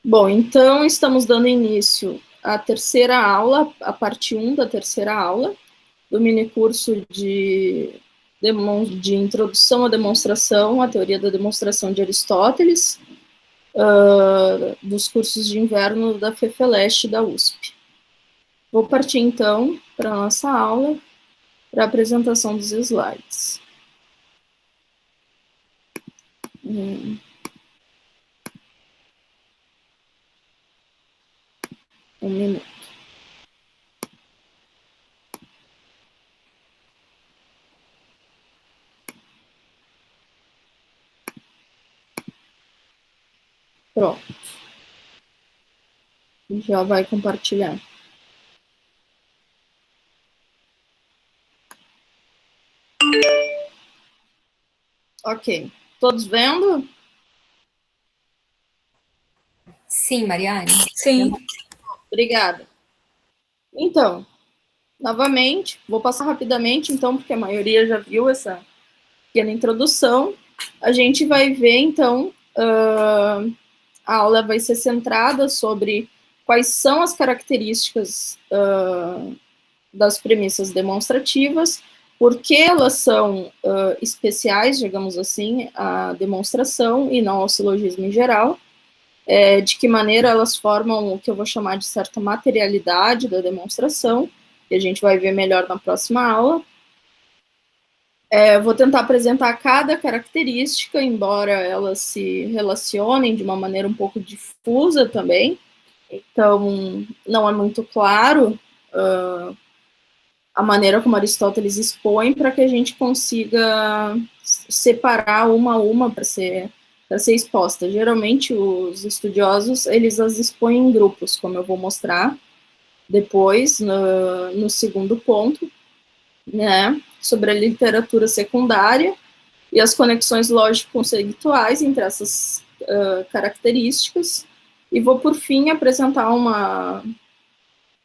Bom, então estamos dando início à terceira aula, a parte 1 da terceira aula, do minicurso de introdução à demonstração, à teoria da demonstração de Aristóteles, dos cursos de inverno da FEFELESH da USP. Vou partir, então, para a nossa aula, para a apresentação dos slides. Um minuto. Pronto. Já vai compartilhar. Ok. Todos vendo? Sim, Mariane. Sim. Obrigada. Então, novamente, vou passar rapidamente, então, porque a maioria já viu essa pequena introdução. A gente vai ver, então, a aula vai ser centrada sobre quais são as características das premissas demonstrativas, por que elas são especiais, digamos assim, à demonstração e não ao silogismo em geral, de que maneira elas formam o que eu vou chamar de certa materialidade da demonstração, que a gente vai ver melhor na próxima aula. Vou tentar apresentar cada característica, embora elas se relacionem de uma maneira um pouco difusa também, então não é muito claro a maneira como Aristóteles expõe para que a gente consiga separar uma a uma para ser exposta. Geralmente os estudiosos, eles as expõem em grupos, como eu vou mostrar depois no segundo ponto, né, sobre a literatura secundária e as conexões lógico-conceituais entre essas características, e vou, por fim, apresentar um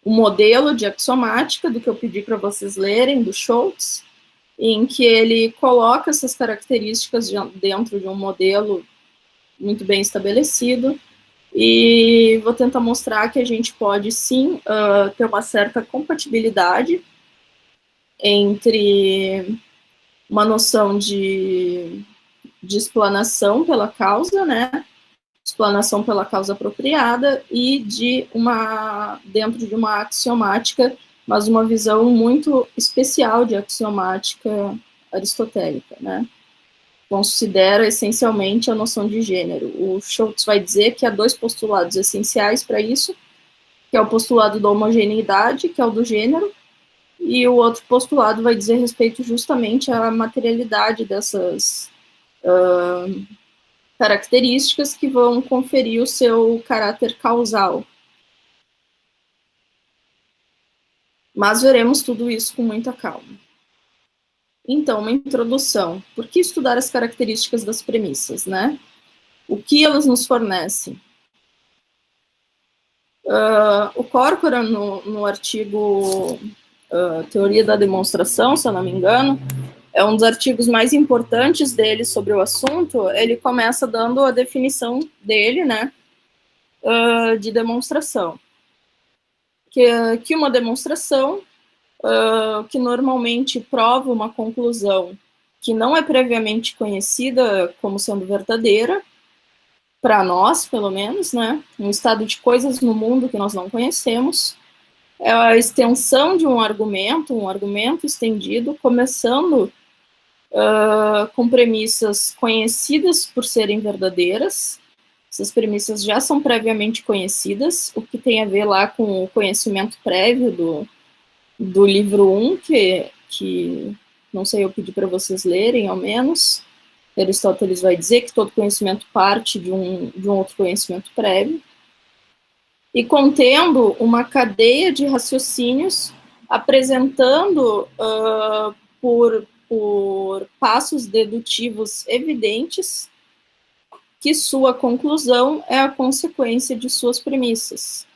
modelo de axiomática do que eu pedi para vocês lerem, do Schultz, em que ele coloca essas características dentro de um modelo muito bem estabelecido, e vou tentar mostrar que a gente pode, sim, ter uma certa compatibilidade entre uma noção de explanação pela causa, né, explanação pela causa apropriada, e dentro de uma axiomática, mas uma visão muito especial de axiomática aristotélica, né, considera essencialmente a noção de gênero. O Schultz vai dizer que há dois postulados essenciais para isso, que é o postulado da homogeneidade, que é o do gênero, e o outro postulado vai dizer respeito justamente à materialidade dessas características que vão conferir o seu caráter causal. Mas veremos tudo isso com muita calma. Então, uma introdução. Por que estudar as características das premissas, né? O que elas nos fornecem? O Corcoran, no artigo Teoria da Demonstração, se eu não me engano, é um dos artigos mais importantes dele sobre o assunto. Ele começa dando a definição dele, né, de demonstração. Que uma demonstração que normalmente prova uma conclusão que não é previamente conhecida como sendo verdadeira, para nós, pelo menos, né, um estado de coisas no mundo que nós não conhecemos, é a extensão de um argumento estendido, começando com premissas conhecidas por serem verdadeiras. Essas premissas já são previamente conhecidas, o que tem a ver lá com o conhecimento prévio do livro 1, que não sei, eu pedi para vocês lerem, ao menos. Aristóteles vai dizer que todo conhecimento parte de um outro conhecimento prévio, e contendo uma cadeia de raciocínios apresentando por passos dedutivos evidentes que sua conclusão é a consequência de suas premissas.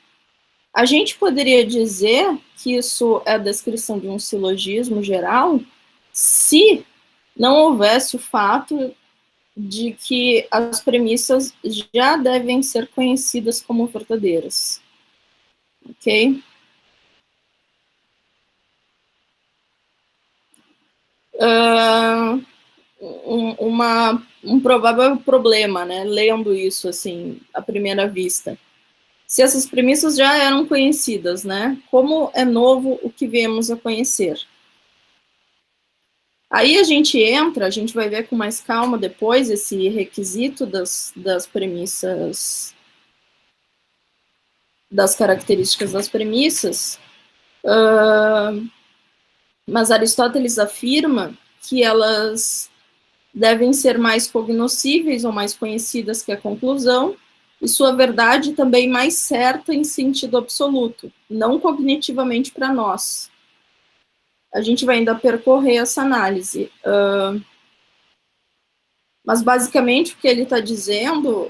A gente poderia dizer que isso é a descrição de um silogismo geral se não houvesse o fato de que as premissas já devem ser conhecidas como verdadeiras. Ok? Um provável problema, né, lendo isso, assim, à primeira vista. Se essas premissas já eram conhecidas, né, como é novo o que viemos a conhecer? Aí a gente vai ver com mais calma depois esse requisito das premissas, das características das premissas, mas Aristóteles afirma que elas devem ser mais cognoscíveis ou mais conhecidas que a conclusão, e sua verdade também mais certa em sentido absoluto, não cognitivamente para nós. A gente vai ainda percorrer essa análise. Mas, basicamente, o que ele está dizendo,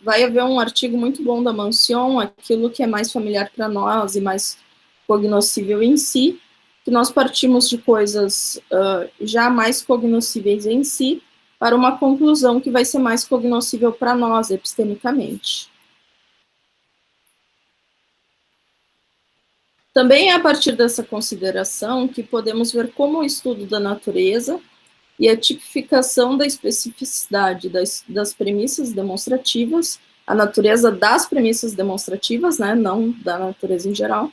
vai haver um artigo muito bom da Mancion, aquilo que é mais familiar para nós e mais cognoscível em si, que nós partimos de coisas já mais cognoscíveis em si, para uma conclusão que vai ser mais cognoscível para nós, epistemicamente. Também é a partir dessa consideração que podemos ver como o estudo da natureza e a tipificação da especificidade das premissas demonstrativas, a natureza das premissas demonstrativas, né, não da natureza em geral,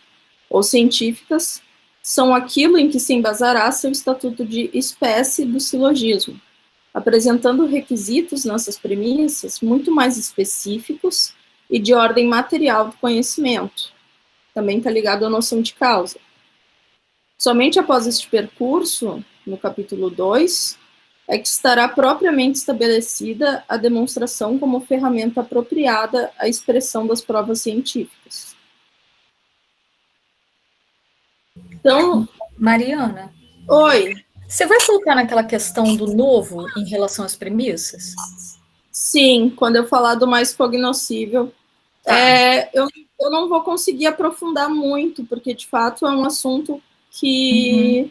ou científicas, são aquilo em que se embasará seu estatuto de espécie do silogismo, apresentando requisitos nessas premissas muito mais específicos e de ordem material do conhecimento. Também está ligado à noção de causa. Somente após este percurso, no capítulo 2, é que estará propriamente estabelecida a demonstração como ferramenta apropriada à expressão das provas científicas. Então... Mariana? Oi. Você vai colocar naquela questão do novo em relação às premissas? Sim, quando eu falar do mais cognoscível. Tá. Eu não vou conseguir aprofundar muito, porque, de fato, é um assunto que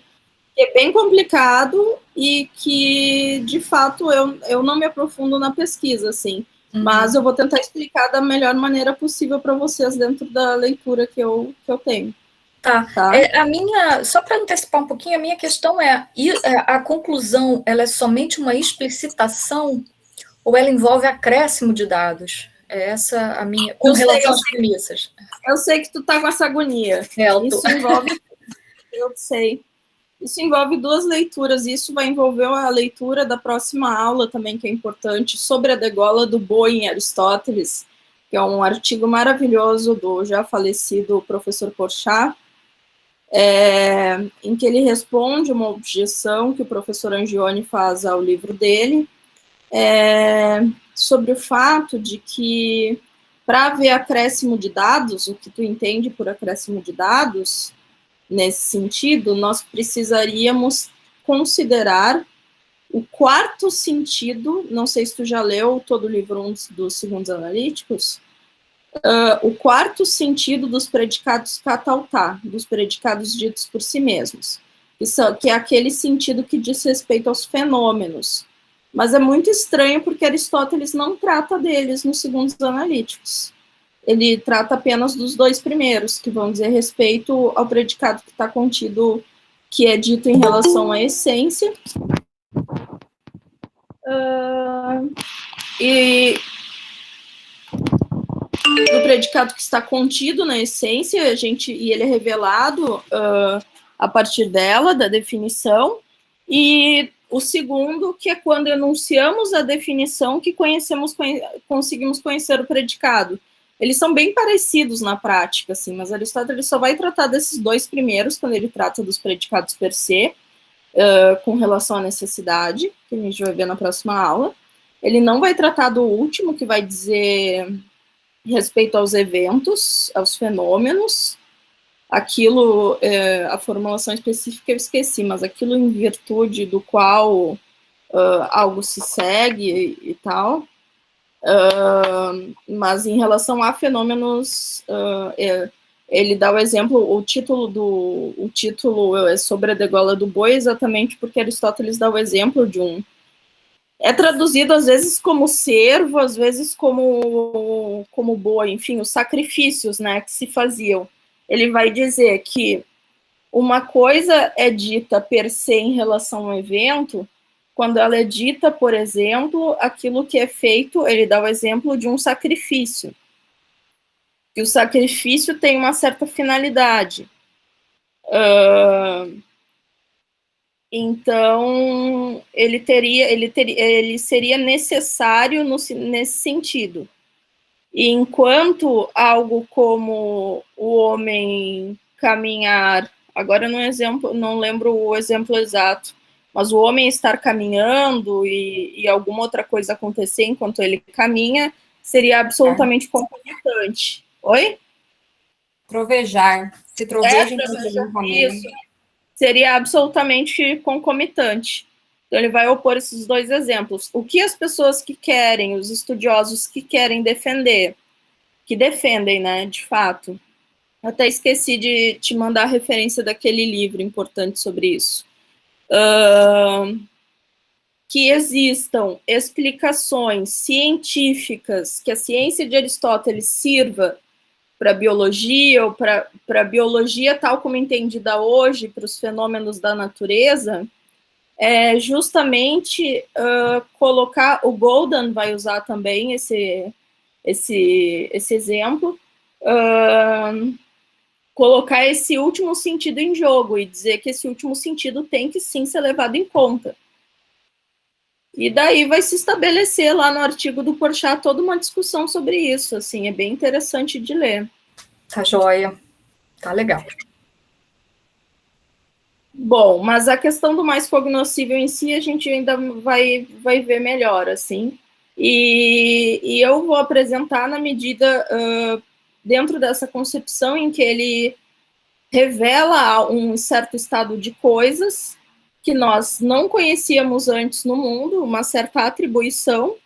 é bem complicado e que, de fato, eu não me aprofundo na pesquisa, assim. Mas eu vou tentar explicar da melhor maneira possível para vocês dentro da leitura que eu tenho. Tá. A minha, só para antecipar um pouquinho, a minha questão é, a conclusão, ela é somente uma explicitação ou ela envolve acréscimo de dados? É essa a minha, com relação às premissas. Eu sei que tu tá com essa agonia. Isso envolve, eu sei. Isso envolve duas leituras, e isso vai envolver a leitura da próxima aula também, que é importante, sobre a degola do boi em Aristóteles, que é um artigo maravilhoso do já falecido professor Porchat, em que ele responde uma objeção que o professor Angione faz ao livro dele, sobre o fato de que, para haver acréscimo de dados, o que tu entende por acréscimo de dados, nesse sentido, nós precisaríamos considerar o quarto sentido, não sei se tu já leu todo o livro 1 dos Segundos Analíticos, o quarto sentido dos predicados katautá, dos predicados ditos por si mesmos, que é aquele sentido que diz respeito aos fenômenos. Mas é muito estranho porque Aristóteles não trata deles nos Segundos Analíticos. Ele trata apenas dos dois primeiros, que vão dizer respeito ao predicado que está contido, que é dito em relação à essência. E do predicado que está contido na essência, e ele é revelado a partir dela, da definição, e o segundo, que é quando enunciamos a definição que conseguimos conhecer o predicado. Eles são bem parecidos na prática, assim, mas Aristóteles só vai tratar desses dois primeiros, quando ele trata dos predicados per se, com relação à necessidade, que a gente vai ver na próxima aula. Ele não vai tratar do último, que vai dizer respeito aos eventos, aos fenômenos, aquilo, a formulação específica eu esqueci, mas aquilo em virtude do qual algo se segue e tal. Mas em relação a fenômenos, ele dá o exemplo, o título é sobre a degola do boi, exatamente porque Aristóteles dá o exemplo de um É traduzido às vezes como servo, às vezes como boi, enfim, os sacrifícios, né, que se faziam. Ele vai dizer que uma coisa é dita per se em relação ao evento, quando ela é dita, por exemplo, aquilo que é feito, ele dá o exemplo de um sacrifício. Que o sacrifício tem uma certa finalidade. Então, ele seria necessário nesse sentido. E enquanto algo como o homem caminhar, agora não lembro o exemplo exato, mas o homem estar caminhando e alguma outra coisa acontecer enquanto ele caminha, seria absolutamente concomitante. Oi? Trovejar. Se troveja, enquanto ele caminha. Isso. Seria absolutamente concomitante. Então, ele vai opor esses dois exemplos. O que as pessoas que querem, os estudiosos que querem defender, que defendem, né, de fato. Até esqueci de te mandar a referência daquele livro importante sobre isso. Que existam explicações científicas, que a ciência de Aristóteles sirva para a biologia, ou para a biologia tal como entendida hoje, para os fenômenos da natureza, é justamente colocar, o Golden vai usar também esse exemplo, colocar esse último sentido em jogo e dizer que esse último sentido tem que sim ser levado em conta. E daí vai se estabelecer lá no artigo do Porchat toda uma discussão sobre isso, assim, é bem interessante de ler. Tá joia, tá legal. Bom, mas a questão do mais cognoscível em si, a gente ainda vai ver melhor, assim, e eu vou apresentar na medida, dentro dessa concepção em que ele revela um certo estado de coisas que nós não conhecíamos antes no mundo, uma certa atribuição,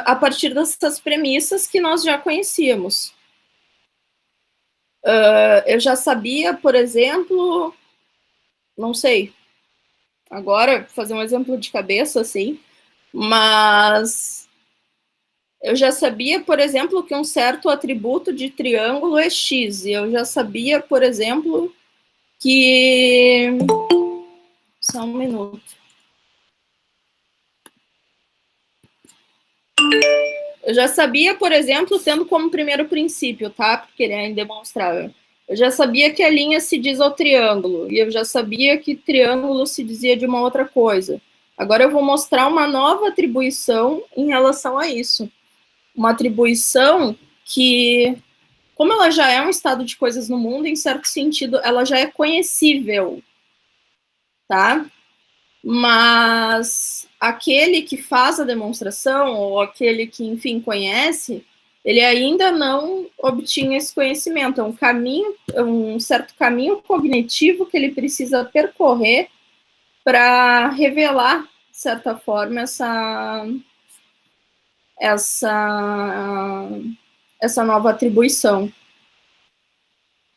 a partir dessas premissas que nós já conhecíamos. Eu já sabia, por exemplo, não sei, agora fazer um exemplo de cabeça, assim, mas eu já sabia, por exemplo, que um certo atributo de triângulo é x, e eu já sabia, por exemplo, que... Só um minuto. Eu já sabia, por exemplo, tendo como primeiro princípio, tá? Porque ele é indemonstrável. Eu já sabia que a linha se diz ao triângulo, e eu já sabia que triângulo se dizia de uma outra coisa. Agora eu vou mostrar uma nova atribuição em relação a isso. Uma atribuição que, como ela já é um estado de coisas no mundo, em certo sentido, ela já é conhecível, tá? Mas aquele que faz a demonstração, ou aquele que, enfim, conhece, ele ainda não obtinha esse conhecimento. É um caminho, um certo caminho cognitivo que ele precisa percorrer para revelar, de certa forma, essa nova atribuição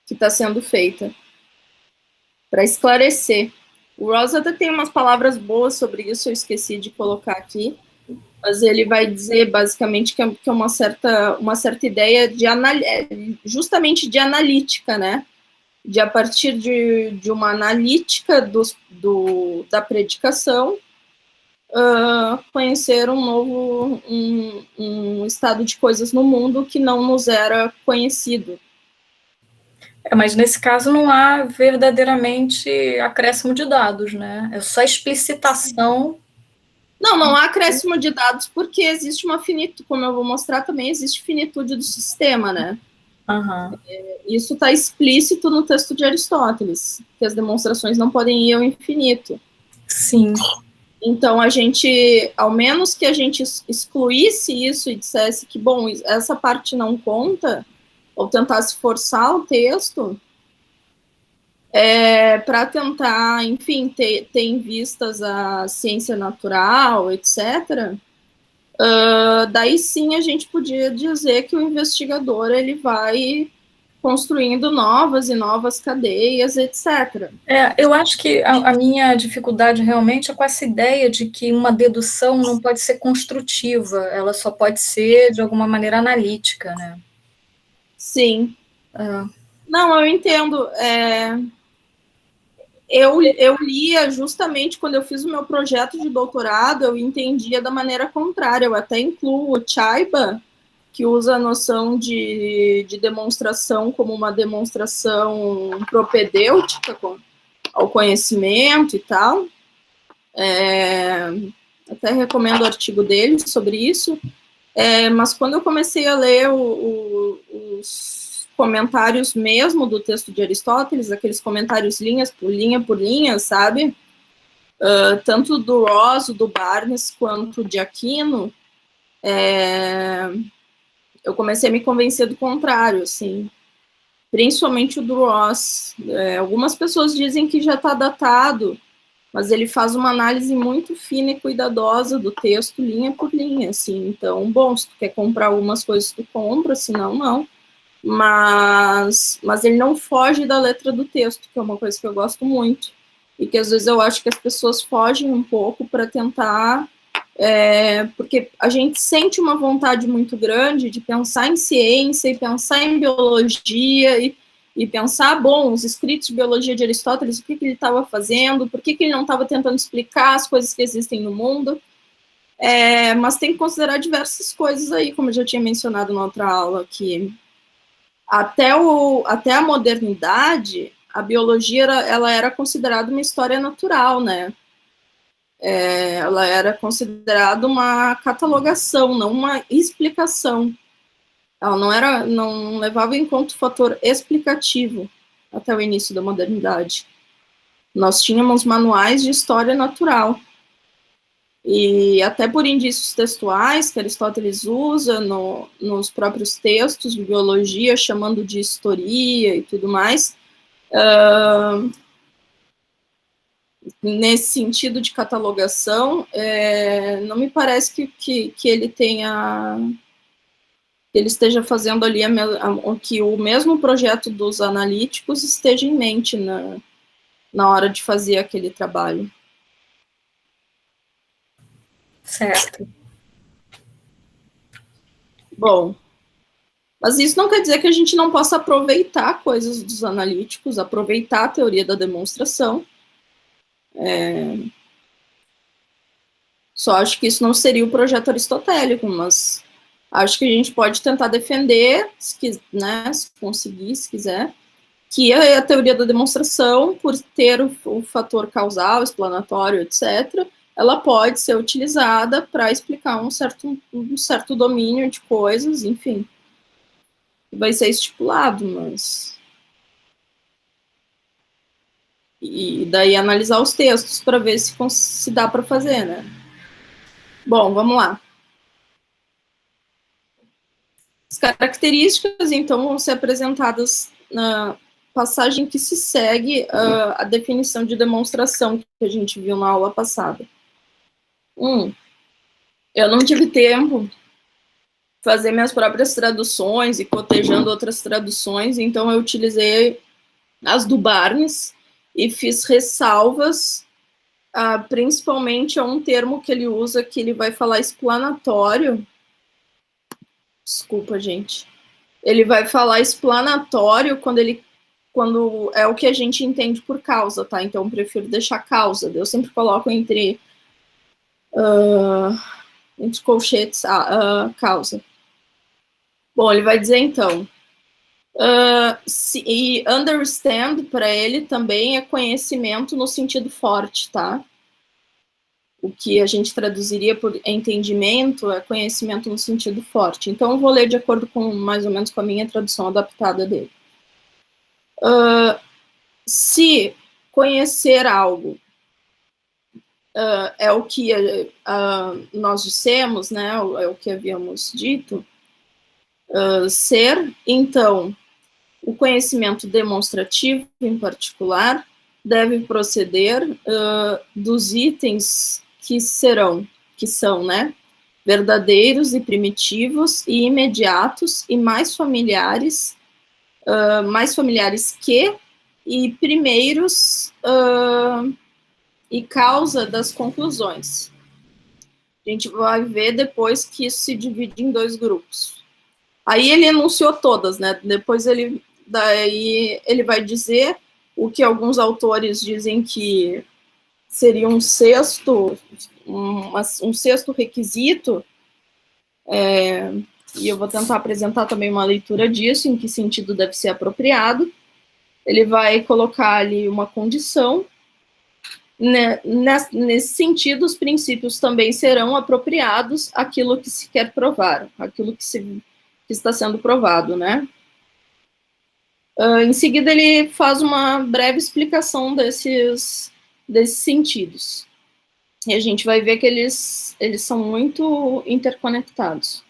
que está sendo feita, para esclarecer. O Rawls até tem umas palavras boas sobre isso, eu esqueci de colocar aqui, mas ele vai dizer, basicamente, que é uma certa ideia de justamente de analítica, né? De, a partir de uma analítica da predicação, conhecer um estado de coisas no mundo que não nos era conhecido. Mas nesse caso não há verdadeiramente acréscimo de dados, né? É só explicitação. Não há acréscimo de dados porque existe uma finitude, como eu vou mostrar também, existe finitude do sistema, né? Uhum. Isso está explícito no texto de Aristóteles, que as demonstrações não podem ir ao infinito. Sim. Então, a gente, ao menos que a gente excluísse isso e dissesse que, bom, essa parte não conta, ou tentasse forçar o texto, para tentar, enfim, ter em vistas a ciência natural, etc., daí sim a gente podia dizer que o investigador ele vai construindo novas e novas cadeias, etc. Eu acho que a minha dificuldade realmente é com essa ideia de que uma dedução não pode ser construtiva, ela só pode ser, de alguma maneira, analítica, né? Sim. Não, eu entendo. Eu lia justamente quando eu fiz o meu projeto de doutorado, eu entendia da maneira contrária. Eu até incluo o Chaiba, que usa a noção de demonstração como uma demonstração propedêutica ao conhecimento e tal. Até recomendo o artigo dele sobre isso. Mas quando eu comecei a ler os comentários mesmo do texto de Aristóteles, aqueles comentários por linha, sabe? Tanto do Ross, do Barnes, quanto de Aquino, eu comecei a me convencer do contrário, assim. Principalmente o do Ross. Algumas pessoas dizem que já está datado, mas ele faz uma análise muito fina e cuidadosa do texto, linha por linha, assim. Então, bom, se tu quer comprar algumas coisas, tu compra, senão não. Mas ele não foge da letra do texto, que é uma coisa que eu gosto muito. E que às vezes eu acho que as pessoas fogem um pouco para tentar... porque a gente sente uma vontade muito grande de pensar em ciência e pensar em biologia e pensar, bom, os escritos de biologia de Aristóteles, o que ele estava fazendo, por que ele não estava tentando explicar as coisas que existem no mundo, mas tem que considerar diversas coisas aí, como eu já tinha mencionado na outra aula, que até a modernidade, a biologia ela era considerada uma história natural, né? Ela era considerada uma catalogação, não uma explicação. Ela não levava em conta o fator explicativo até o início da modernidade. Nós tínhamos manuais de história natural. E até por indícios textuais que Aristóteles usa nos próprios textos de biologia, chamando de historia e tudo mais, nesse sentido de catalogação, não me parece que ele tenha... ele esteja fazendo ali que o mesmo projeto dos analíticos esteja em mente na hora de fazer aquele trabalho. Certo. Bom, mas isso não quer dizer que a gente não possa aproveitar coisas dos analíticos, aproveitar a teoria da demonstração. Só acho que isso não seria o projeto aristotélico, mas acho que a gente pode tentar defender, se conseguir, se quiser, que a teoria da demonstração, por ter o fator causal, explanatório, etc., ela pode ser utilizada para explicar um certo domínio de coisas, enfim. Vai ser estipulado, mas... E daí analisar os textos para ver se dá para fazer, né? Bom, vamos lá. As características, então, vão ser apresentadas na passagem que se segue a definição de demonstração que a gente viu na aula passada. Eu não tive tempo de fazer minhas próprias traduções e cotejando outras traduções, então eu utilizei as do Barnes e fiz ressalvas, principalmente a um termo que ele usa, que ele vai falar explanatório. Desculpa, gente. Ele vai falar explanatório quando é o que a gente entende por causa, tá? Então, eu prefiro deixar causa. Eu sempre coloco entre colchetes causa. Bom, ele vai dizer, então, e understand, para ele, também é conhecimento no sentido forte, tá? O que a gente traduziria por entendimento é conhecimento no sentido forte. Então, eu vou ler de acordo com, mais ou menos, com a minha tradução adaptada dele. Se conhecer algo é o que nós dissemos, né, é o que havíamos dito, ser, então, o conhecimento demonstrativo, em particular, deve proceder dos itens que são, né, verdadeiros e primitivos e imediatos e mais familiares mais familiares que, e primeiros e causa das conclusões. A gente vai ver depois que isso se divide em 2 grupos. Aí ele enunciou todas, né? Depois daí ele vai dizer o que alguns autores dizem que seria um sexto requisito, e eu vou tentar apresentar também uma leitura disso, em que sentido deve ser apropriado. Ele vai colocar ali uma condição. Nesse sentido, os princípios também serão apropriados àquilo que se quer provar, àquilo que está sendo provado, né? Em seguida, ele faz uma breve explicação desses sentidos. E a gente vai ver que eles são muito interconectados.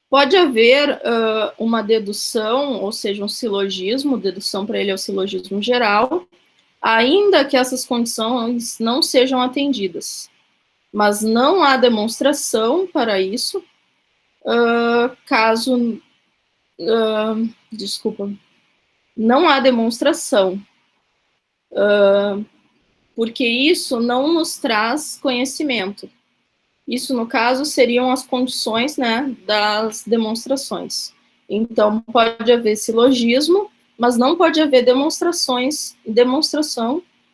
Pode haver uma dedução, ou seja, um silogismo, dedução para ele é o silogismo geral, ainda que essas condições não sejam atendidas. Mas não há demonstração para isso, não há demonstração, porque isso não nos traz conhecimento. Isso, no caso, seriam as condições, né, das demonstrações. Então, pode haver silogismo, mas não pode haver demonstração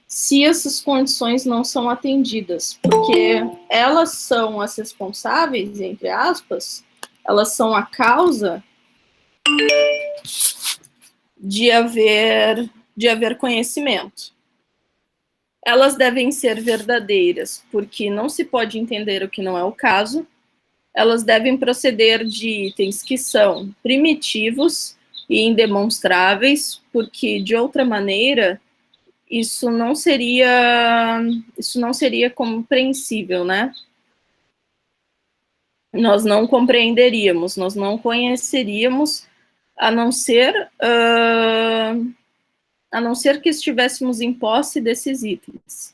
se essas condições não são atendidas, porque elas são as responsáveis, entre aspas, elas são a causa de haver conhecimento. Elas devem ser verdadeiras, porque não se pode entender o que não é o caso. Elas devem proceder de itens que são primitivos e indemonstráveis, porque, de outra maneira, isso não seria compreensível, né? Nós não compreenderíamos, nós não conheceríamos, a não ser que estivéssemos em posse desses itens.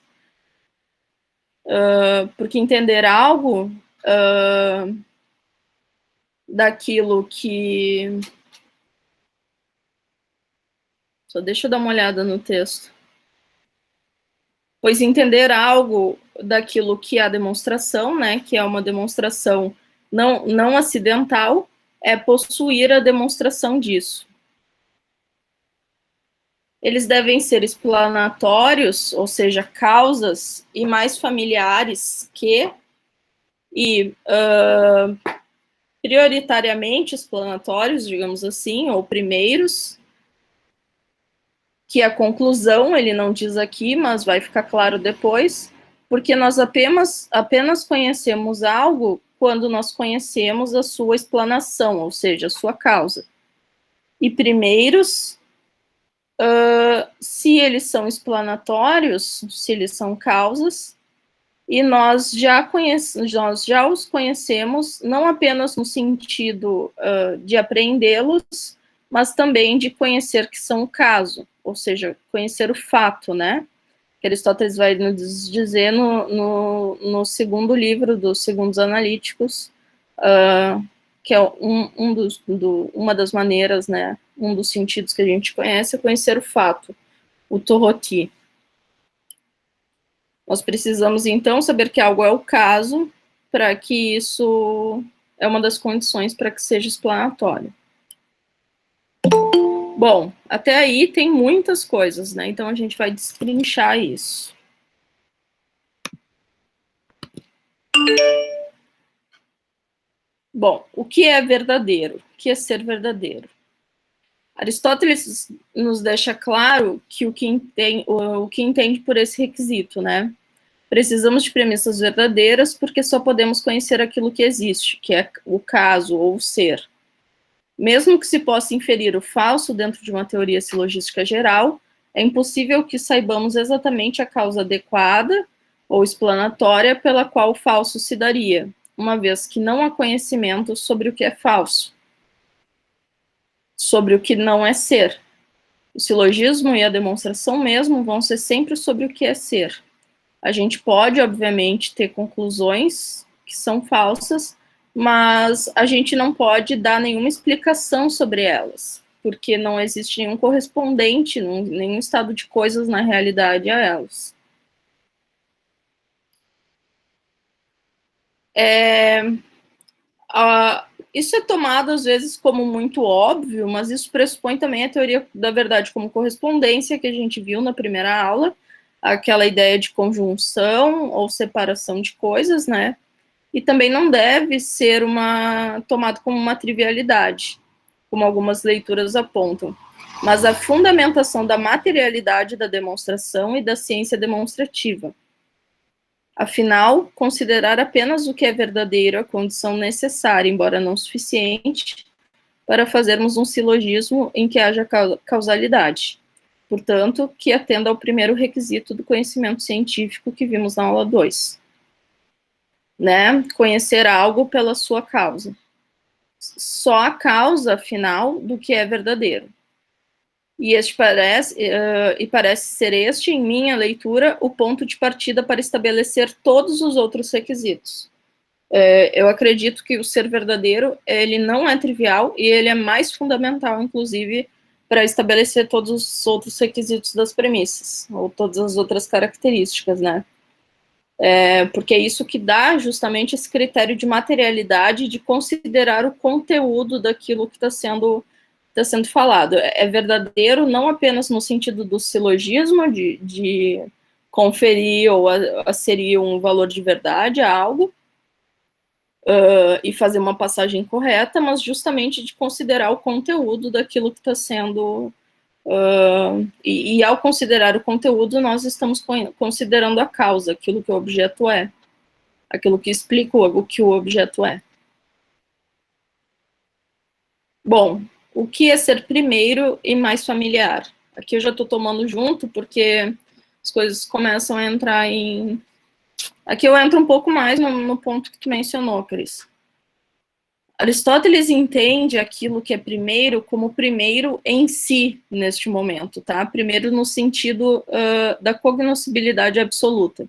Porque entender algo daquilo que... Só deixa eu dar uma olhada no texto. Pois entender algo daquilo que é a demonstração, né, que é uma demonstração não acidental, é possuir a demonstração disso. Eles devem ser explanatórios, ou seja, causas, e mais familiares que, e prioritariamente explanatórios, digamos assim, ou primeiros, que a conclusão, ele não diz aqui, mas vai ficar claro depois, porque nós apenas conhecemos algo quando nós conhecemos a sua explanação, ou seja, a sua causa. E primeiros... se eles são explanatórios, se eles são causas, e nós já os conhecemos, não apenas no sentido de apreendê-los, mas também de conhecer que são o caso, ou seja, conhecer o fato, né? Que Aristóteles vai nos dizer no segundo livro dos Segundos Analíticos, que é uma das maneiras, né, um dos sentidos que a gente conhece é conhecer o fato, o toroti. Nós precisamos, então, saber que algo é o caso, para que isso é uma das condições para que seja explanatório. Bom, até aí tem muitas coisas, né, então a gente vai destrinchar isso. Bom, o que é verdadeiro? O que é ser verdadeiro? Aristóteles nos deixa claro que o que entende por esse requisito, né? Precisamos de premissas verdadeiras porque só podemos conhecer aquilo que existe, que é o caso ou o ser. Mesmo que se possa inferir o falso dentro de uma teoria silogística geral, é impossível que saibamos exatamente a causa adequada ou explanatória pela qual o falso se daria, uma vez que não há conhecimento sobre o que é falso, sobre o que não é ser. O silogismo e a demonstração mesmo vão ser sempre sobre o que é ser. A gente pode, obviamente, ter conclusões que são falsas, mas a gente não pode dar nenhuma explicação sobre elas, porque não existe nenhum correspondente, nenhum estado de coisas na realidade a elas. Isso é tomado, às vezes, como muito óbvio, mas isso pressupõe também a teoria da verdade como correspondência, que a gente viu na primeira aula, aquela ideia de conjunção ou separação de coisas, né? E também não deve ser tomado como uma trivialidade, como algumas leituras apontam, mas a fundamentação da materialidade da demonstração e da ciência demonstrativa. Afinal, considerar apenas o que é verdadeiro a condição necessária, embora não suficiente, para fazermos um silogismo em que haja causalidade. Portanto, que atenda ao primeiro requisito do conhecimento científico que vimos na aula 2. Né? Conhecer algo pela sua causa. Só a causa, afinal, do que é verdadeiro. E parece ser este, em minha leitura, o ponto de partida para estabelecer todos os outros requisitos. Eu acredito que o ser verdadeiro, ele não é trivial e ele é mais fundamental, inclusive, para estabelecer todos os outros requisitos das premissas, ou todas as outras características, né? Porque é isso que dá justamente esse critério de materialidade, de considerar o conteúdo daquilo que está sendo falado. É verdadeiro não apenas no sentido do silogismo, de conferir ou aserir um valor de verdade a algo, e fazer uma passagem correta, mas justamente de considerar o conteúdo daquilo que está sendo... e ao considerar o conteúdo, nós estamos considerando a causa, aquilo que o objeto é, aquilo que explica o que o objeto é. Bom, o que é ser primeiro e mais familiar? Aqui eu já estou tomando junto, porque as coisas começam a entrar em... Aqui eu entro um pouco mais no ponto que tu mencionou, Cris. Aristóteles entende aquilo que é primeiro como primeiro em si, neste momento, tá? Primeiro no sentido da cognoscibilidade absoluta.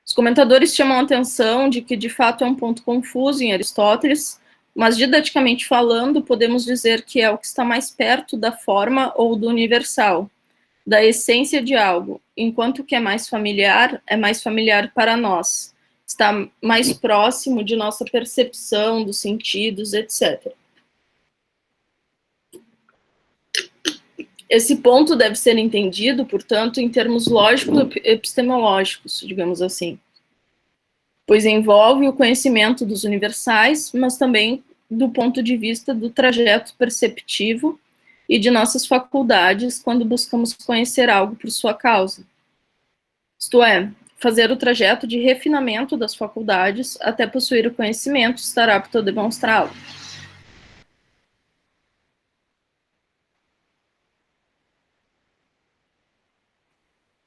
Os comentadores chamam a atenção de que, de fato, é um ponto confuso em Aristóteles, mas, didaticamente falando, podemos dizer que é o que está mais perto da forma ou do universal, da essência de algo, enquanto o que é mais familiar para nós, está mais próximo de nossa percepção, dos sentidos, etc. Esse ponto deve ser entendido, portanto, em termos lógico-epistemológicos, digamos assim, pois envolve o conhecimento dos universais, mas também do ponto de vista do trajeto perceptivo e de nossas faculdades quando buscamos conhecer algo por sua causa. Isto é, fazer o trajeto de refinamento das faculdades até possuir o conhecimento, estar apto a demonstrá-lo.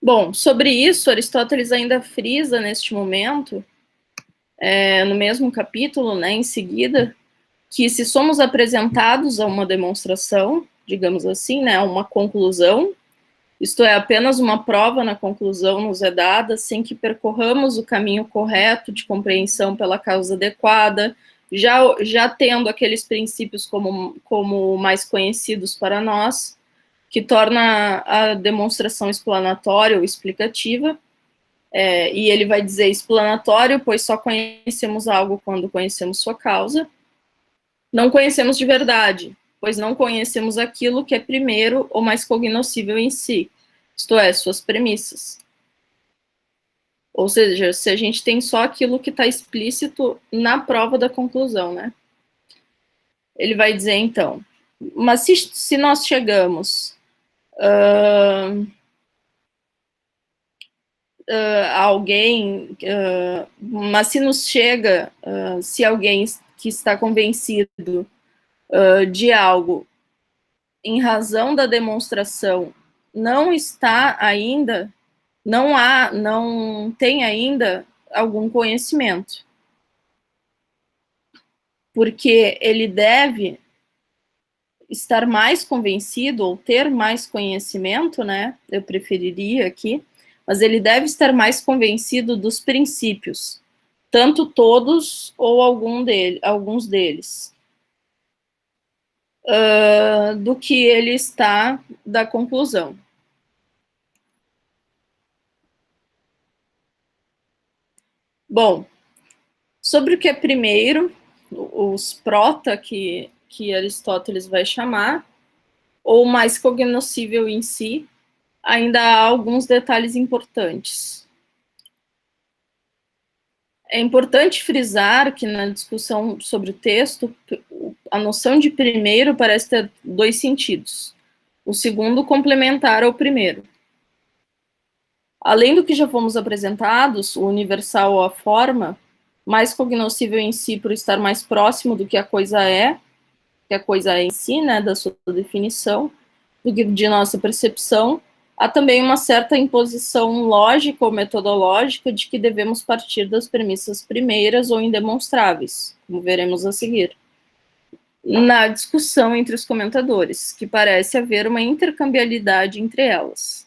Bom, sobre isso, Aristóteles ainda frisa neste momento, no mesmo capítulo, né, em seguida, que se somos apresentados a uma demonstração, digamos assim, né, uma conclusão, isto é, apenas uma prova na conclusão nos é dada, sem que percorramos o caminho correto de compreensão pela causa adequada, já tendo aqueles princípios como mais conhecidos para nós, que torna a demonstração explanatória ou explicativa, e ele vai dizer explanatório, pois só conhecemos algo quando conhecemos sua causa. Não conhecemos de verdade, pois não conhecemos aquilo que é primeiro ou mais cognoscível em si, isto é, suas premissas. Ou seja, se a gente tem só aquilo que está explícito na prova da conclusão, né? Ele vai dizer, então, mas se nós chegamos a alguém, mas se nos chega, se alguém que está convencido de algo em razão da demonstração não está ainda, não tem ainda algum conhecimento, porque ele deve estar mais convencido ou ter mais conhecimento, né? Eu preferiria aqui, mas ele deve estar mais convencido dos princípios, tanto todos ou alguns deles, do que ele está da conclusão. Bom, sobre o que é primeiro, os prota, que Aristóteles vai chamar, ou mais cognoscível em si, ainda há alguns detalhes importantes. É importante frisar que na discussão sobre o texto, a noção de primeiro parece ter dois sentidos. O segundo complementar ao primeiro. Além do que já fomos apresentados, o universal ou a forma, mais cognoscível em si por estar mais próximo do que a coisa é em si, né, da sua definição, do que de nossa percepção, há também uma certa imposição lógica ou metodológica de que devemos partir das premissas primeiras ou indemonstráveis, como veremos a seguir, na discussão entre os comentadores, que parece haver uma intercambiabilidade entre elas.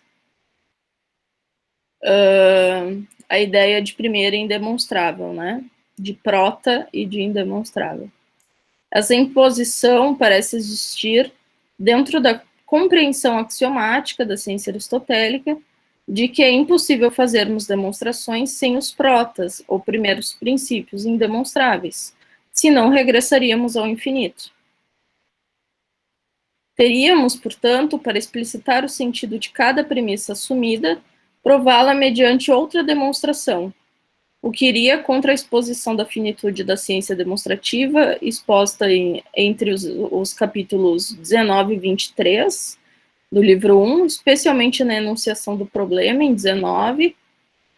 A ideia de primeira e indemonstrável, né? De prota e de indemonstrável. Essa imposição parece existir dentro da compreensão axiomática da ciência aristotélica de que é impossível fazermos demonstrações sem os protas, ou primeiros princípios indemonstráveis, senão regressaríamos ao infinito. Teríamos, portanto, para explicitar o sentido de cada premissa assumida, prová-la mediante outra demonstração, o que iria contra a exposição da finitude da ciência demonstrativa, exposta entre os capítulos 19 e 23 do livro 1, especialmente na enunciação do problema, em 19,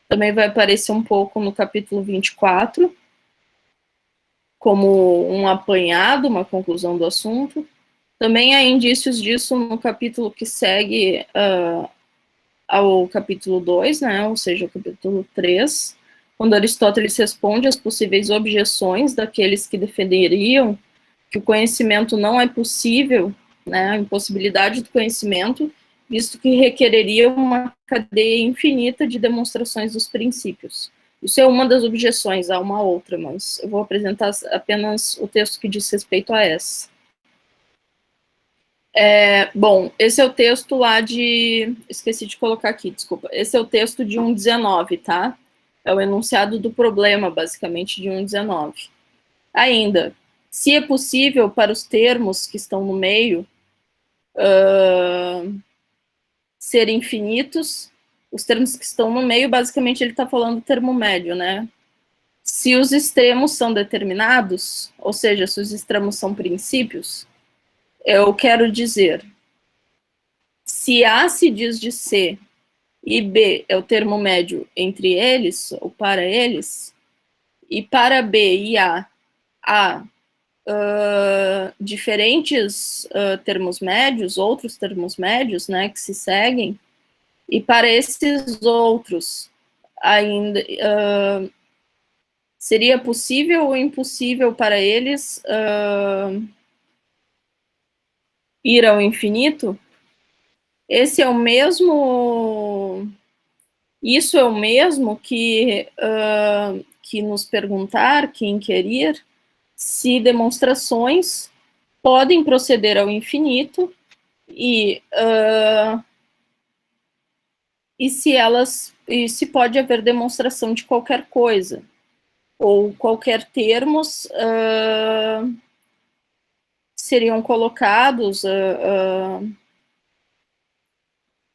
também vai aparecer um pouco no capítulo 24, como um apanhado, uma conclusão do assunto. Também há indícios disso no capítulo que segue ao capítulo 2, né, ou seja, o capítulo 3, quando Aristóteles responde às possíveis objeções daqueles que defenderiam que o conhecimento não é possível, né, a impossibilidade do conhecimento, visto que requereria uma cadeia infinita de demonstrações dos princípios. Isso é uma das objeções, há uma outra, mas eu vou apresentar apenas o texto que diz respeito a essa. Bom, esse é o texto lá de... Esqueci de colocar aqui, desculpa. Esse é o texto de 1.19, tá? É o enunciado do problema, basicamente, de 1.19. Ainda, se é possível para os termos que estão no meio serem infinitos, os termos que estão no meio, basicamente, ele está falando do termo médio, né? Se os extremos são determinados, ou seja, se os extremos são princípios, eu quero dizer, se A se diz de C e B é o termo médio entre eles, ou para eles, e para B e A há diferentes termos médios, outros termos médios, né, que se seguem, e para esses outros ainda seria possível ou impossível para eles ir ao infinito? Isso é o mesmo que nos perguntar, que inquirir, se demonstrações podem proceder ao infinito e se pode haver demonstração de qualquer coisa, ou qualquer termos seriam colocados,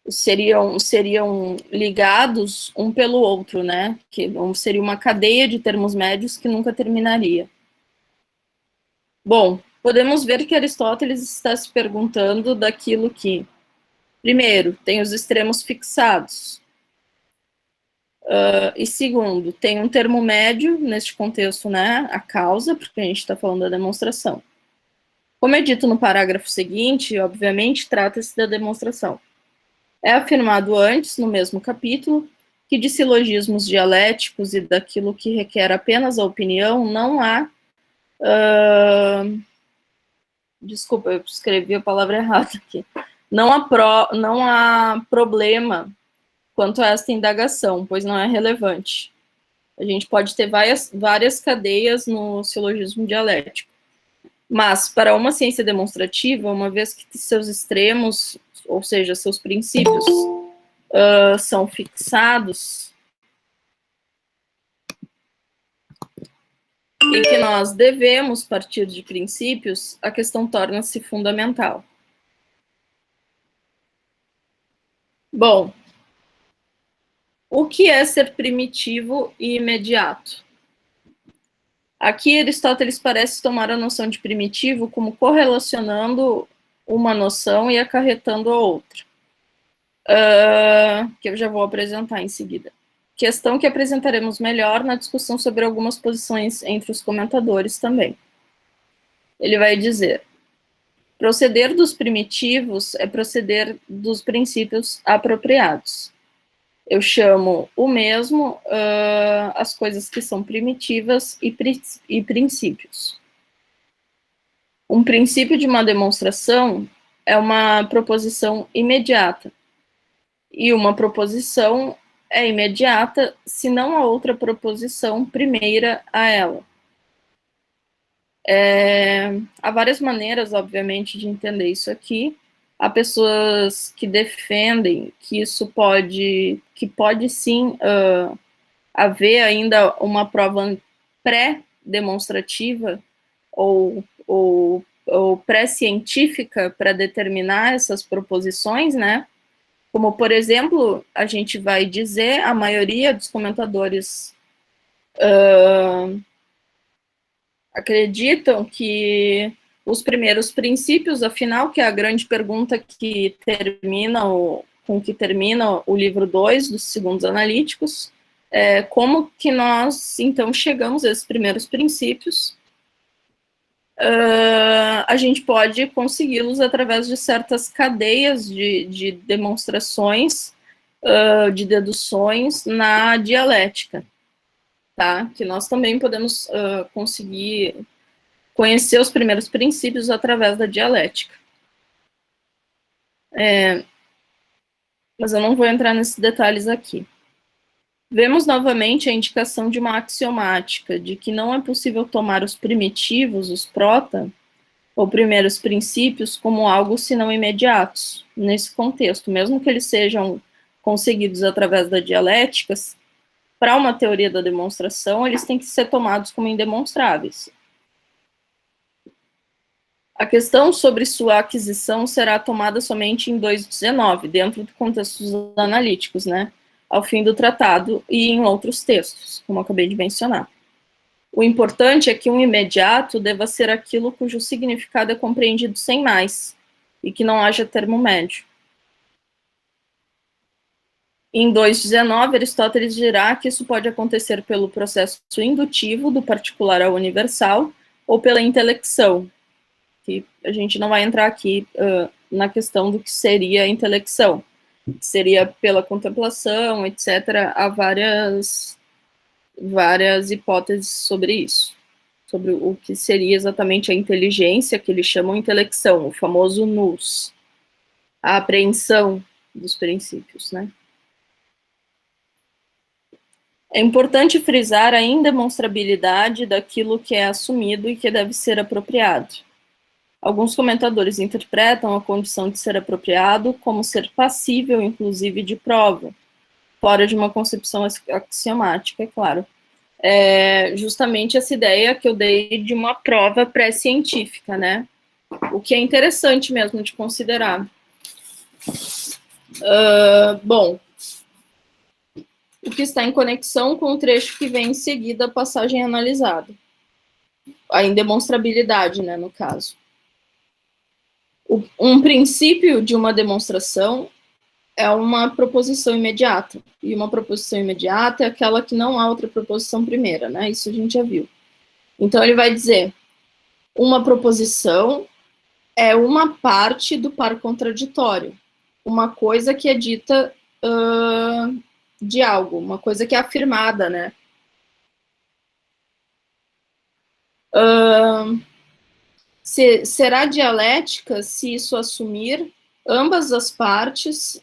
seriam ligados um pelo outro, né? Que seria uma cadeia de termos médios que nunca terminaria. Bom, podemos ver que Aristóteles está se perguntando daquilo que, primeiro, tem os extremos fixados, e segundo, tem um termo médio, neste contexto, né, a causa, porque a gente está falando da demonstração. Como é dito no parágrafo seguinte, obviamente, trata-se da demonstração. É afirmado antes, no mesmo capítulo, que de silogismos dialéticos e daquilo que requer apenas a opinião, não há... desculpa, eu escrevi a palavra errada aqui. Não há problema quanto a esta indagação, pois não é relevante. A gente pode ter várias cadeias no silogismo dialético. Mas, para uma ciência demonstrativa, uma vez que seus extremos, ou seja, seus princípios, são fixados, e que nós devemos partir de princípios, a questão torna-se fundamental. Bom, o que é ser primitivo e imediato? Aqui, Aristóteles parece tomar a noção de primitivo como correlacionando uma noção e acarretando a outra, que eu já vou apresentar em seguida. Questão que apresentaremos melhor na discussão sobre algumas posições entre os comentadores também. Ele vai dizer: proceder dos primitivos é proceder dos princípios apropriados. Eu chamo o mesmo as coisas que são primitivas e princípios. Um princípio de uma demonstração é uma proposição imediata. E uma proposição é imediata se não há outra proposição primeira a ela. Há várias maneiras, obviamente, de entender isso aqui. Há pessoas que defendem que isso pode sim haver ainda uma prova pré-demonstrativa ou pré-científica para determinar essas proposições, né? Como, por exemplo, a gente vai dizer, a maioria dos comentadores acreditam que os primeiros princípios, afinal, que é a grande pergunta que com que termina o livro 2 dos Segundos Analíticos, como que nós, então, chegamos a esses primeiros princípios? A gente pode consegui-los através de certas cadeias de demonstrações, de deduções na dialética, tá? Que nós também podemos conseguir conhecer os primeiros princípios através da dialética. Mas eu não vou entrar nesses detalhes aqui. Vemos novamente a indicação de uma axiomática, de que não é possível tomar os primitivos, os prota, ou primeiros princípios, como algo senão imediatos, nesse contexto, mesmo que eles sejam conseguidos através da dialética, para uma teoria da demonstração, eles têm que ser tomados como indemonstráveis. A questão sobre sua aquisição será tomada somente em 2.19, dentro do contexto dos analíticos, né? Ao fim do tratado e em outros textos, como eu acabei de mencionar. O importante é que um imediato deva ser aquilo cujo significado é compreendido sem mais, e que não haja termo médio. Em 2.19, Aristóteles dirá que isso pode acontecer pelo processo indutivo, do particular ao universal, ou pela intelecção, que a gente não vai entrar aqui na questão do que seria a intelecção. Seria pela contemplação, etc. Há várias hipóteses sobre isso, sobre o que seria exatamente a inteligência, que eles chamam intelecção, o famoso nous, a apreensão dos princípios, né? É importante frisar a indemonstrabilidade daquilo que é assumido e que deve ser apropriado. Alguns comentadores interpretam a condição de ser apropriado como ser passível, inclusive, de prova, fora de uma concepção axiomática, é claro. Justamente essa ideia que eu dei de uma prova pré-científica, né? O que é interessante mesmo de considerar. Bom, o que está em conexão com o trecho que vem em seguida a passagem analisada. A indemonstrabilidade, né, no caso. Um princípio de uma demonstração é uma proposição imediata. E uma proposição imediata é aquela que não há outra proposição primeira, né? Isso a gente já viu. Então, ele vai dizer, uma proposição é uma parte do par contraditório. Uma coisa que é dita de algo, uma coisa que é afirmada, né? Será dialética se isso assumir ambas as partes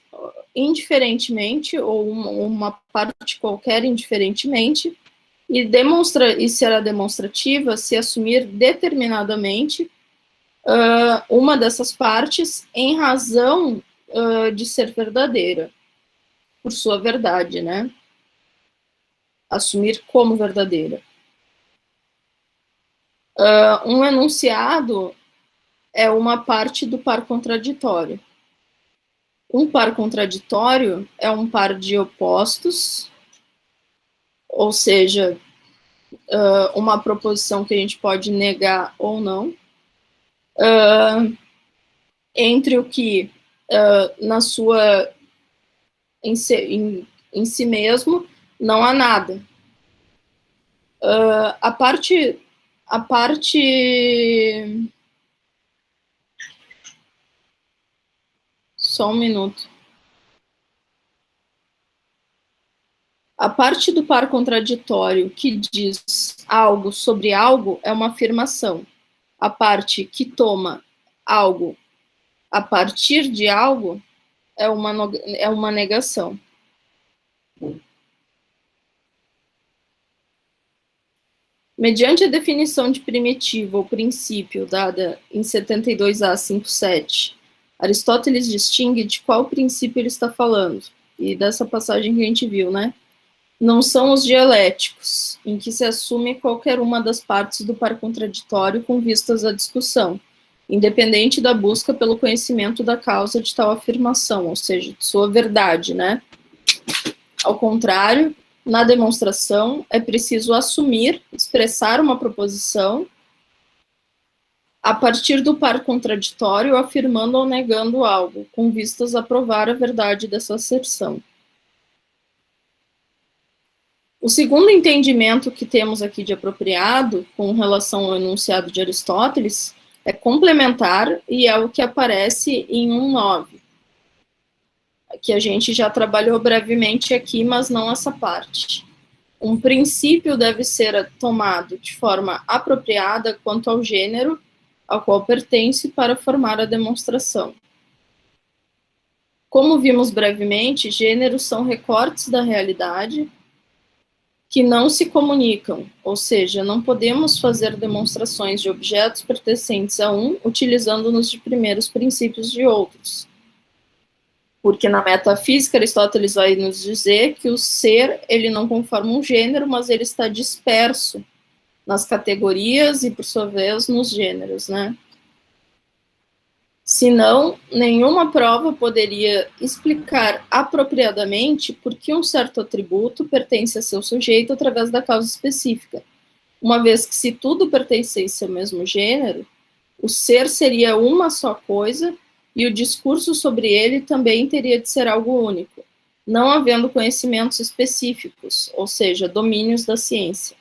indiferentemente, ou uma parte qualquer indiferentemente, e será demonstrativa se assumir determinadamente uma dessas partes em razão de ser verdadeira, por sua verdade, né? Assumir como verdadeira. Um enunciado é uma parte do par contraditório. Um par contraditório é um par de opostos, ou seja, uma proposição que a gente pode negar ou não, entre o que, em si mesmo, não há nada. A parte só um minuto. A parte do par contraditório que diz algo sobre algo é uma afirmação. A parte que toma algo a partir de algo é uma negação. Mediante a definição de primitivo ou princípio dada em 72A 57, Aristóteles distingue de qual princípio ele está falando. E dessa passagem que a gente viu, né? Não são os dialéticos, em que se assume qualquer uma das partes do par contraditório com vistas à discussão, independente da busca pelo conhecimento da causa de tal afirmação, ou seja, de sua verdade, né? Ao contrário, na demonstração, é preciso assumir, expressar uma proposição a partir do par contraditório, afirmando ou negando algo, com vistas a provar a verdade dessa asserção. O segundo entendimento que temos aqui de apropriado, com relação ao enunciado de Aristóteles, é complementar e é o que aparece em 1.9, que a gente já trabalhou brevemente aqui, mas não essa parte. Um princípio deve ser tomado de forma apropriada quanto ao gênero ao qual pertence para formar a demonstração. Como vimos brevemente, gêneros são recortes da realidade que não se comunicam, ou seja, não podemos fazer demonstrações de objetos pertencentes a um utilizando-nos de primeiros princípios de outros. Porque na metafísica, Aristóteles vai nos dizer que o ser, ele não conforma um gênero, mas ele está disperso nas categorias e, por sua vez, nos gêneros, né? Senão, nenhuma prova poderia explicar apropriadamente por que um certo atributo pertence a seu sujeito através da causa específica, uma vez que se tudo pertencesse ao mesmo gênero, o ser seria uma só coisa e o discurso sobre ele também teria de ser algo único, não havendo conhecimentos específicos, ou seja, domínios da ciência.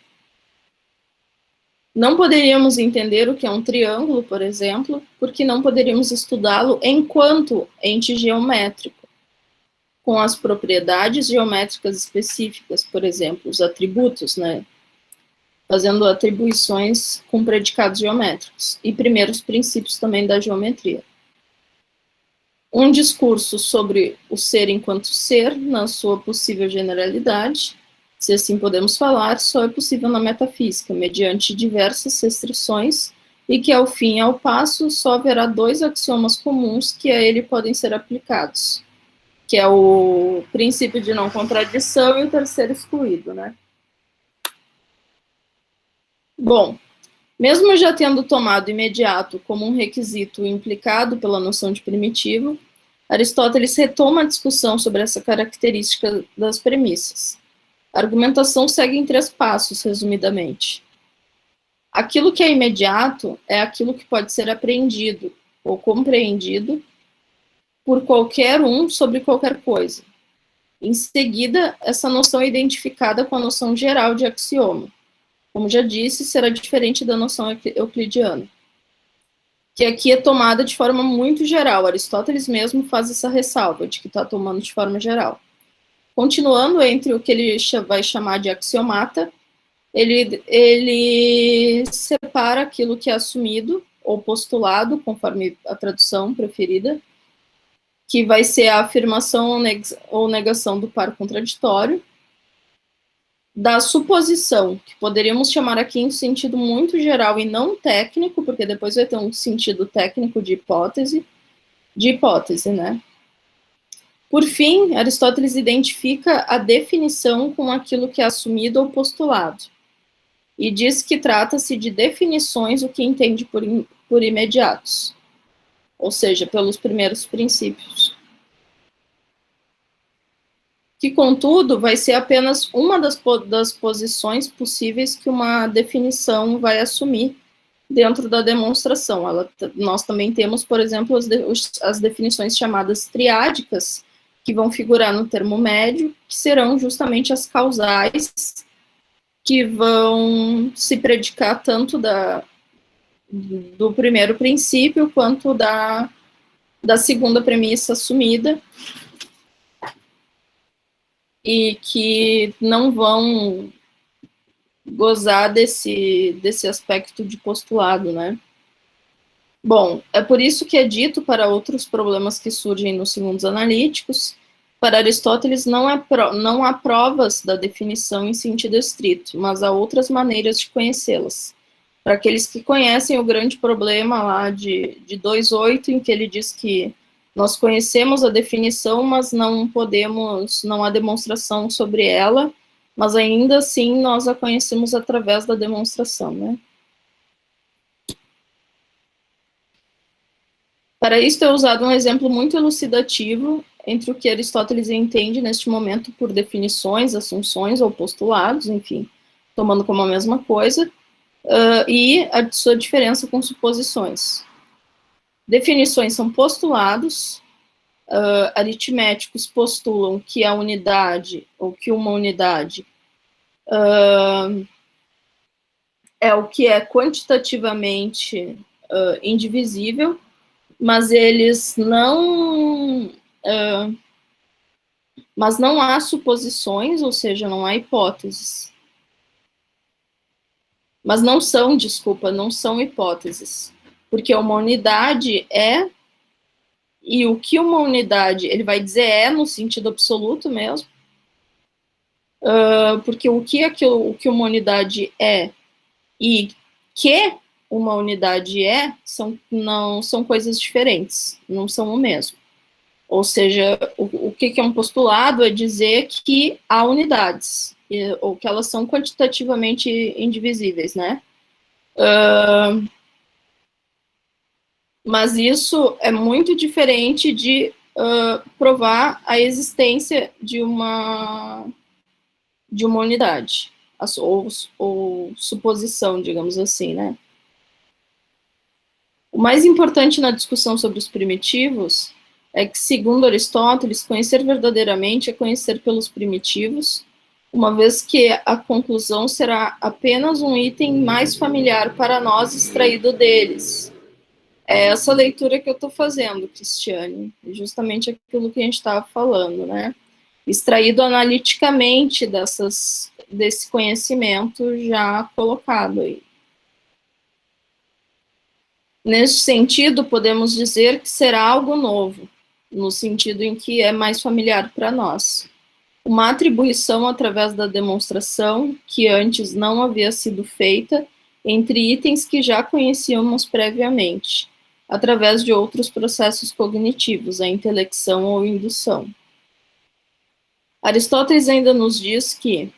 Não poderíamos entender o que é um triângulo, por exemplo, porque não poderíamos estudá-lo enquanto ente geométrico, com as propriedades geométricas específicas, por exemplo, os atributos, né? Fazendo atribuições com predicados geométricos, e primeiros princípios também da geometria. Um discurso sobre o ser enquanto ser, na sua possível generalidade, se assim podemos falar, só é possível na metafísica, mediante diversas restrições, e que, ao fim e ao passo, só haverá dois axiomas comuns que a ele podem ser aplicados, que é o princípio de não contradição e o terceiro excluído, né? Bom, mesmo já tendo tomado imediato como um requisito implicado pela noção de primitivo, Aristóteles retoma a discussão sobre essa característica das premissas. A argumentação segue em 3 passos, resumidamente. Aquilo que é imediato é aquilo que pode ser apreendido ou compreendido por qualquer um sobre qualquer coisa. Em seguida, essa noção é identificada com a noção geral de axioma. Como já disse, será diferente da noção euclidiana, que aqui é tomada de forma muito geral. Aristóteles mesmo faz essa ressalva de que está tomando de forma geral. Continuando entre o que ele vai chamar de axiomata, ele separa aquilo que é assumido ou postulado, conforme a tradução preferida, que vai ser a afirmação ou negação do par contraditório, da suposição, que poderíamos chamar aqui em sentido muito geral e não técnico, porque depois vai ter um sentido técnico de hipótese, né? Por fim, Aristóteles identifica a definição com aquilo que é assumido ou postulado, e diz que trata-se de definições o que entende por imediatos, ou seja, pelos primeiros princípios. Que, contudo, vai ser apenas uma das posições possíveis que uma definição vai assumir dentro da demonstração. Nós também temos, por exemplo, as definições chamadas triádicas, que vão figurar no termo médio, que serão justamente as causais que vão se predicar tanto do primeiro princípio quanto da segunda premissa assumida, e que não vão gozar desse aspecto de postulado, né? Bom, é por isso que é dito para outros problemas que surgem nos segundos analíticos, para Aristóteles não há provas da definição em sentido estrito, mas há outras maneiras de conhecê-las. Para aqueles que conhecem o grande problema lá de 2.8, em que ele diz que nós conhecemos a definição, mas não há demonstração sobre ela, mas ainda assim nós a conhecemos através da demonstração, né? Para isso é usado um exemplo muito elucidativo entre o que Aristóteles entende neste momento por definições, assunções ou postulados, enfim, tomando como a mesma coisa, e a sua diferença com suposições. Definições são postulados, aritméticos postulam que a unidade, ou que uma unidade, é o que é quantitativamente indivisível, mas eles não... mas não há suposições, ou seja, não há hipóteses. Mas não são hipóteses. Porque uma unidade é, e o que uma unidade, ele vai dizer é no sentido absoluto mesmo, porque o que uma unidade é e que uma unidade é, não são coisas diferentes, não são o mesmo. Ou seja, o que é um postulado é dizer que há unidades, ou que elas são quantitativamente indivisíveis, né? Mas isso é muito diferente de provar a existência de uma unidade, ou suposição, digamos assim, né? O mais importante na discussão sobre os primitivos é que, segundo Aristóteles, conhecer verdadeiramente é conhecer pelos primitivos, uma vez que a conclusão será apenas um item mais familiar para nós extraído deles. É essa leitura que eu estou fazendo, Cristiane, justamente aquilo que a gente estava falando, né? Extraído analiticamente desse conhecimento já colocado aí. Nesse sentido, podemos dizer que será algo novo, no sentido em que é mais familiar para nós. Uma atribuição através da demonstração, que antes não havia sido feita, entre itens que já conhecíamos previamente, através de outros processos cognitivos, a intelecção ou indução. Aristóteles ainda nos diz que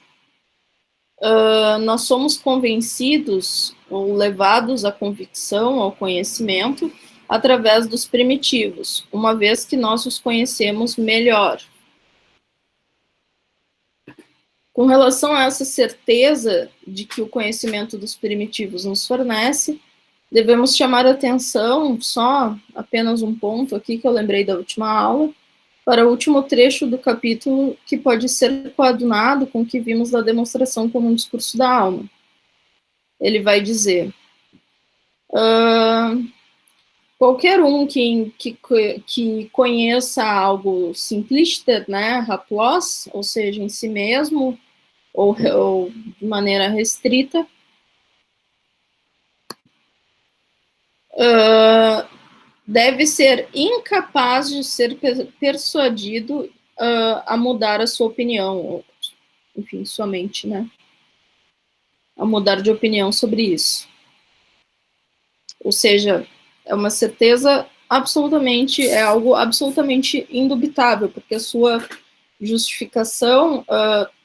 nós somos convencidos ou levados à convicção, ao conhecimento, através dos primitivos, uma vez que nós os conhecemos melhor. Com relação a essa certeza de que o conhecimento dos primitivos nos fornece, devemos chamar a atenção, só apenas um ponto aqui que eu lembrei da última aula, para o último trecho do capítulo que pode ser coadunado com o que vimos da demonstração como um discurso da alma. Ele vai dizer, qualquer um que conheça algo simplista, né, raplos, ou seja, em si mesmo, ou de maneira restrita, deve ser incapaz de ser persuadido a mudar a sua opinião. enfim, sua mente, né, a mudar de opinião sobre isso. Ou seja, é uma certeza absolutamente, é algo absolutamente indubitável, porque a sua justificação,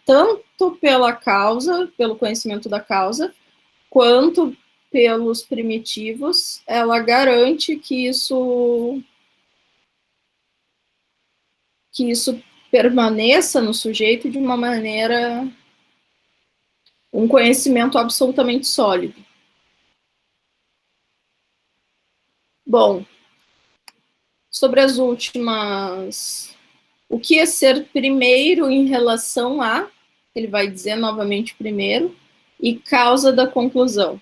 tanto pela causa, pelo conhecimento da causa, quanto pelos primitivos, ela garante que isso permaneça no sujeito de uma maneira, um conhecimento absolutamente sólido. Bom, sobre as últimas, o que é ser primeiro em relação a, ele vai dizer novamente primeiro, e causa da conclusão.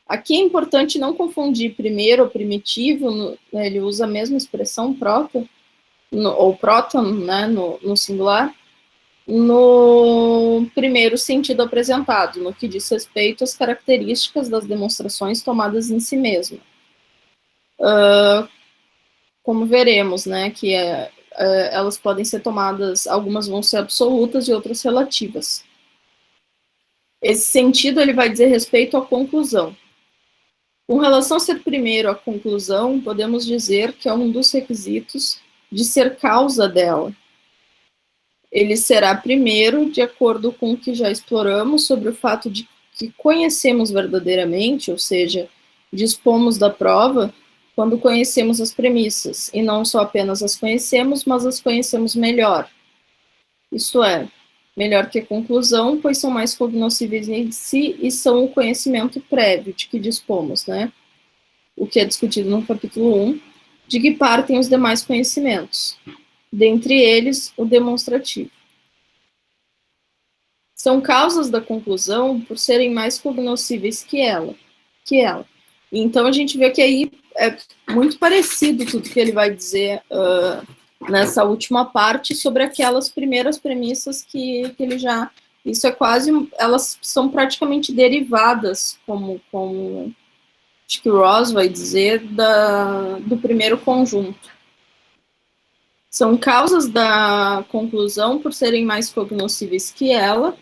Aqui é importante não confundir primeiro ou primitivo, ele usa a mesma expressão, proto, ou próton, né, no singular, no primeiro sentido apresentado, no que diz respeito às características das demonstrações tomadas em si mesmo. Como veremos, né, que elas podem ser tomadas, algumas vão ser absolutas e outras relativas. Esse sentido, ele vai dizer respeito à conclusão. Com relação a ser primeiro a conclusão, podemos dizer que é um dos requisitos de ser causa dela. Ele será primeiro, de acordo com o que já exploramos sobre o fato de que conhecemos verdadeiramente, ou seja, dispomos da prova, quando conhecemos as premissas, e não só apenas as conhecemos, mas as conhecemos melhor. Isto é, melhor que a conclusão, pois são mais cognoscíveis em si e são o conhecimento prévio de que dispomos, né? O que é discutido no capítulo 1, de que partem os demais conhecimentos, dentre eles o demonstrativo. São causas da conclusão por serem mais cognoscíveis que ela. Então a gente vê que aí é muito parecido tudo que ele vai dizer nessa última parte sobre aquelas primeiras premissas que ele já... Isso é quase... Elas são praticamente derivadas, como acho que o Ross vai dizer, do primeiro conjunto. São causas da conclusão por serem mais cognoscíveis que ela,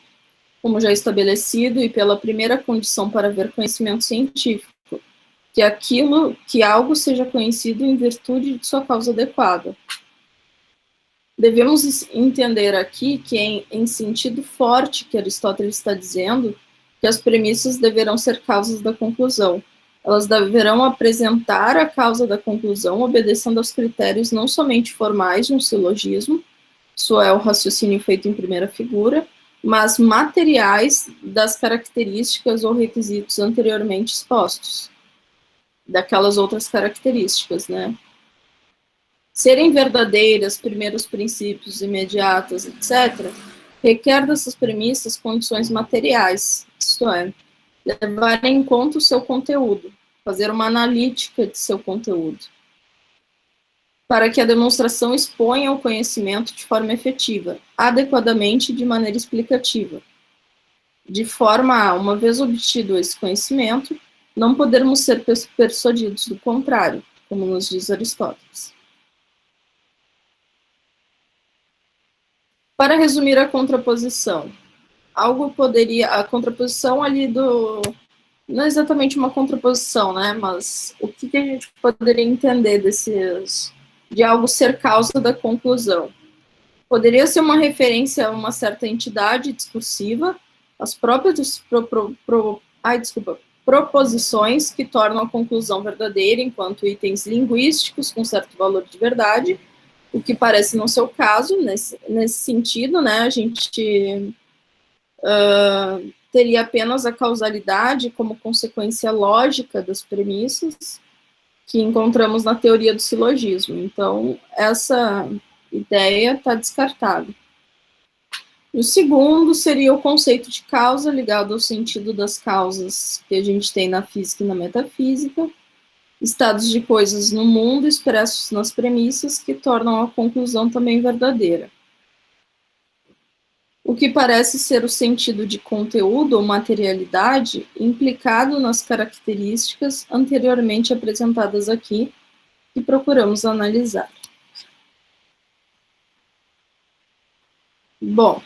como já estabelecido, e pela primeira condição para haver conhecimento científico, que algo seja conhecido em virtude de sua causa adequada. Devemos entender aqui que em sentido forte que Aristóteles está dizendo que as premissas deverão ser causas da conclusão. Elas deverão apresentar a causa da conclusão obedecendo aos critérios não somente formais de um silogismo, isso é o raciocínio feito em primeira figura, mas materiais das características ou requisitos anteriormente expostos, daquelas outras características, né? Serem verdadeiras, primeiros princípios, imediatas, etc., requer dessas premissas condições materiais, isto é, levar em conta o seu conteúdo, fazer uma analítica de seu conteúdo, para que a demonstração exponha o conhecimento de forma efetiva, adequadamente e de maneira explicativa, de forma a, uma vez obtido esse conhecimento, não podermos ser persuadidos do contrário, como nos diz Aristóteles. Para resumir a contraposição, a contraposição ali não é exatamente uma contraposição, né, mas o que a gente poderia entender de algo ser causa da conclusão? Poderia ser uma referência a uma certa entidade discursiva, as próprias proposições que tornam a conclusão verdadeira enquanto itens linguísticos com certo valor de verdade, o que parece não ser o caso, nesse sentido, né, a gente teria apenas a causalidade como consequência lógica das premissas que encontramos na teoria do silogismo. Então, essa ideia está descartada. O segundo seria o conceito de causa, ligado ao sentido das causas que a gente tem na física e na metafísica, estados de coisas no mundo expressos nas premissas que tornam a conclusão também verdadeira. O que parece ser o sentido de conteúdo ou materialidade implicado nas características anteriormente apresentadas aqui, que procuramos analisar. Bom,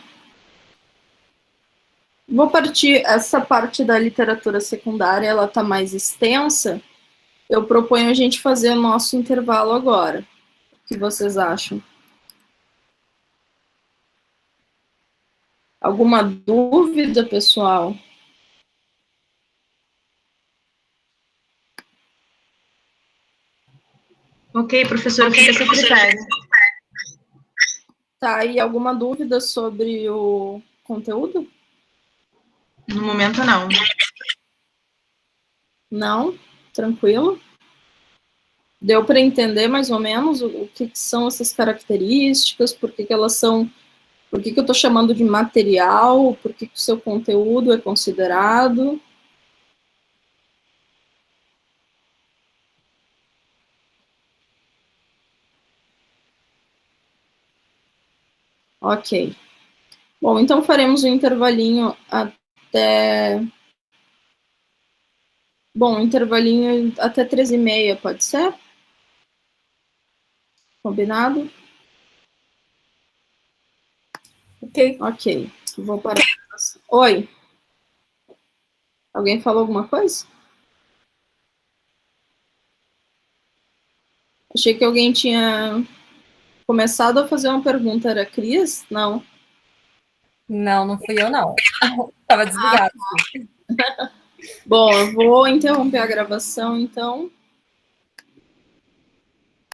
Vou partir, essa parte da literatura secundária, ela está mais extensa. Eu proponho a gente fazer o nosso intervalo agora. O que vocês acham? Alguma dúvida, pessoal? Ok, professor, fica a seu critério. Tá, e alguma dúvida sobre o conteúdo? No momento, não. Não? Tranquilo? Deu para entender mais ou menos o que são essas características, por que elas são, por que eu estou chamando de material, por que o seu conteúdo é considerado? Ok. Bom, então faremos um intervalinho até... Bom, intervalinho até 13h30, pode ser? Combinado? Ok. Ok. Vou parar. Oi. Alguém falou alguma coisa? Achei que alguém tinha começado a fazer uma pergunta. Era a Cris? Não. Não, não fui eu, não. Estava desligado. Bom, eu vou interromper a gravação, então.